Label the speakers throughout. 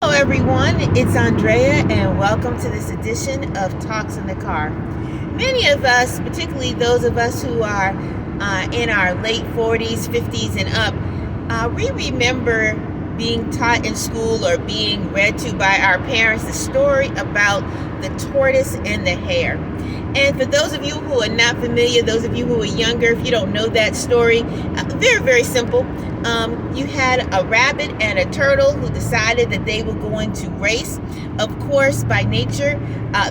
Speaker 1: Hello, everyone. It's Andrea, and welcome to this edition of Talks in the Car. Many of us, particularly those of us who are in our late 40s, 50s, and up, we remember being taught in school or being read to by our parents the story about the tortoise and the hare. And for those of you who are not familiar, those of you who are younger, if you don't know that story, very, very simple. You had a rabbit and a turtle who decided that they were going to race. Of course, by nature,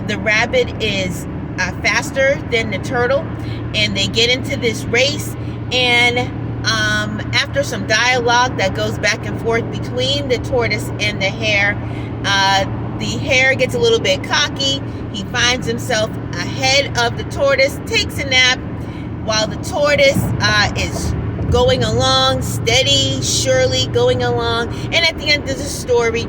Speaker 1: the rabbit is faster than the turtle, and they get into this race. And after some dialogue that goes back and forth between the tortoise and the hare gets a little bit cocky. He finds himself ahead of the tortoise, takes a nap, while the tortoise is going along, steady, surely going along. And at the end of the story,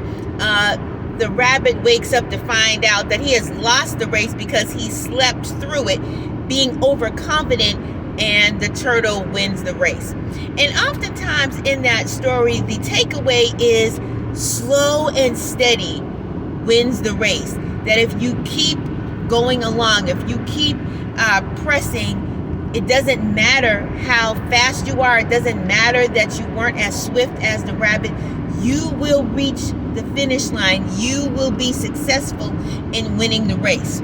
Speaker 1: the rabbit wakes up to find out that he has lost the race because he slept through it, being overconfident, and the turtle wins the race. And oftentimes in that story, the takeaway is slow and steady wins the race. That if you keep going along, if you keep pressing, it doesn't matter how fast you are. It doesn't matter that you weren't as swift as the rabbit. You will reach the finish line. You will be successful in winning the race.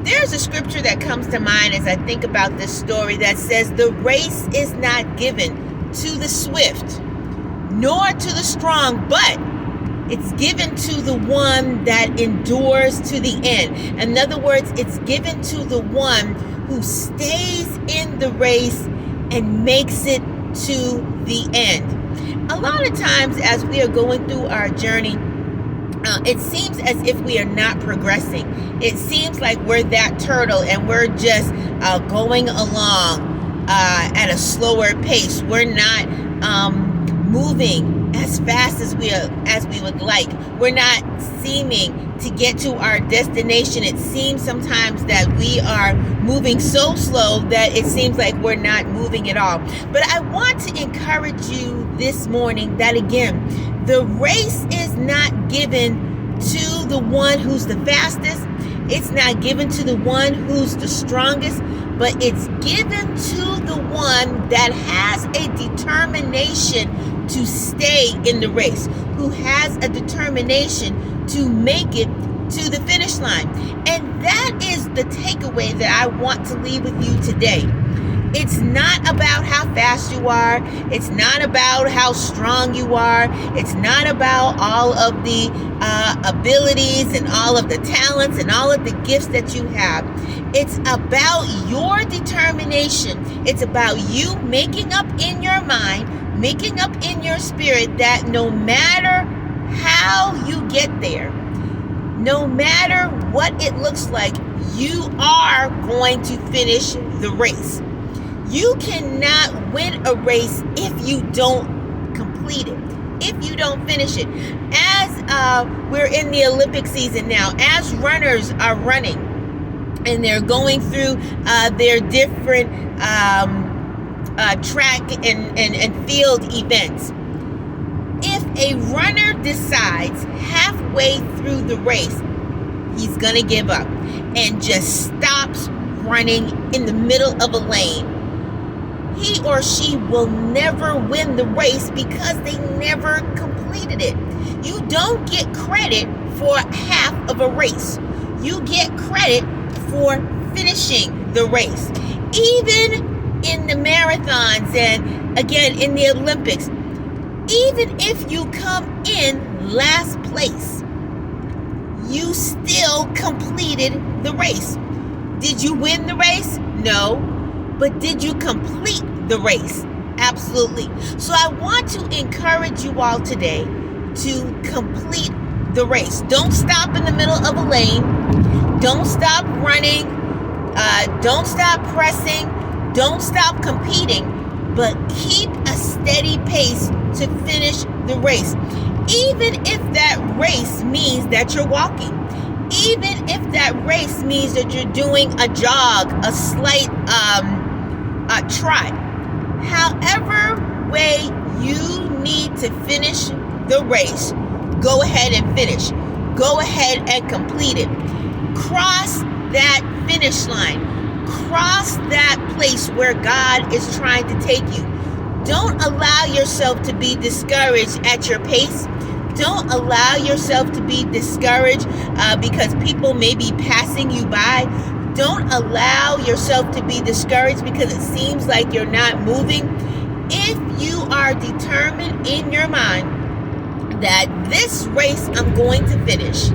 Speaker 1: There's a scripture that comes to mind as I think about this story that says, the race is not given to the swift, nor to the strong, but it's given to the one that endures to the end. In other words, it's given to the one who stays in the race and makes it to the end. A lot of times as we are going through our journey, it seems as if we are not progressing. It seems like we're that turtle and we're just going along at a slower pace. We're not moving as fast as we would like. We're not seeming to get to our destination. It seems sometimes that we are moving so slow that it seems like we're not moving at all. But I want to encourage you this morning that, again, the race is not given to the one who's the fastest. It's not given to the one who's the strongest, but it's given to the one that has a determination to stay in the race, who has a determination to make it to the finish line. And that is the takeaway that I want to leave with you today. It's not about how fast you are. It's not about how strong you are. It's not about all of the abilities and all of the talents and all of the gifts that you have. It's about your determination. It's about you making up in your mind, making up in your spirit that no matter how you get there, no matter what it looks like, you are going to finish the race. You cannot win a race if you don't complete it, if you don't finish it. As we're in the Olympic season now, as runners are running and they're going through their different track and field events, if a runner decides halfway through the race, he's going to give up and just stops running in the middle of a lane, he or she will never win the race because they never completed it. You don't get credit for half of a race. You get credit for finishing the race. Even in the marathons and again in the Olympics, even if you come in last place, you still completed the race. Did you win the race? No. But did you complete the race? Absolutely. So I want to encourage you all today to complete the race. Don't stop in the middle of a lane. Don't stop running. Don't stop pressing. Don't stop competing. But keep a steady pace to finish the race. Even if that race means that you're walking. Even if that race means that you're doing a jog, a slight trot. However way you need to finish the race, go ahead and finish. Go ahead and complete it. Cross that finish line. Cross that place where God is trying to take you. Don't allow yourself to be discouraged at your pace. Don't allow yourself to be discouraged because people may be passing you by. Don't allow yourself to be discouraged because it seems like you're not moving. If you are determined in your mind that this race I'm going to finish,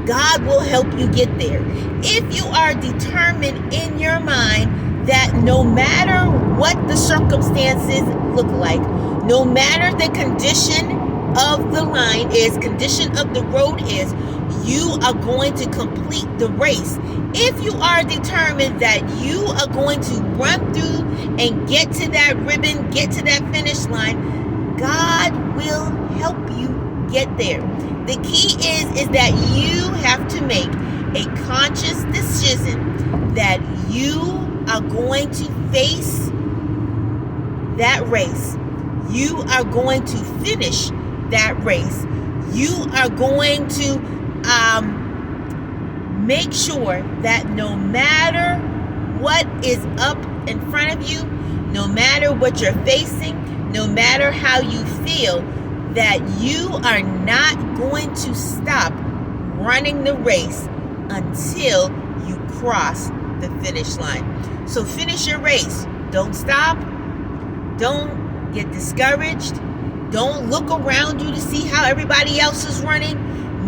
Speaker 1: God will help you get there. If you are determined in your mind that no matter what the circumstances look like, no matter the condition of the line is, condition of the road is, you are going to complete the race. If you are determined that you are going to run through and get to that ribbon, get to that finish line, God will help you get there. The key is that you have to make a conscious decision that you are going to face that race. You are going to finish that race. You are going to make sure that no matter what is up in front of you, no matter what you're facing, no matter how you feel, that you are not going to stop running the race until you cross the finish line. So finish your race. Don't stop. Don't get discouraged. Don't look around you to see how everybody else is running.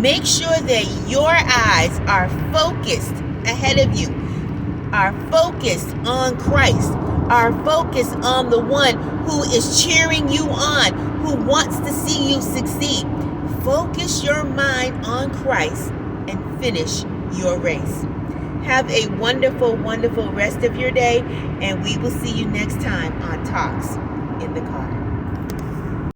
Speaker 1: Make sure that your eyes are focused ahead of you, are focused on Christ, are focused on the one who is cheering you on, who wants to see you succeed. Focus your mind on Christ and finish your race. Have a wonderful, wonderful rest of your day, and we will see you next time on Talks in the Car.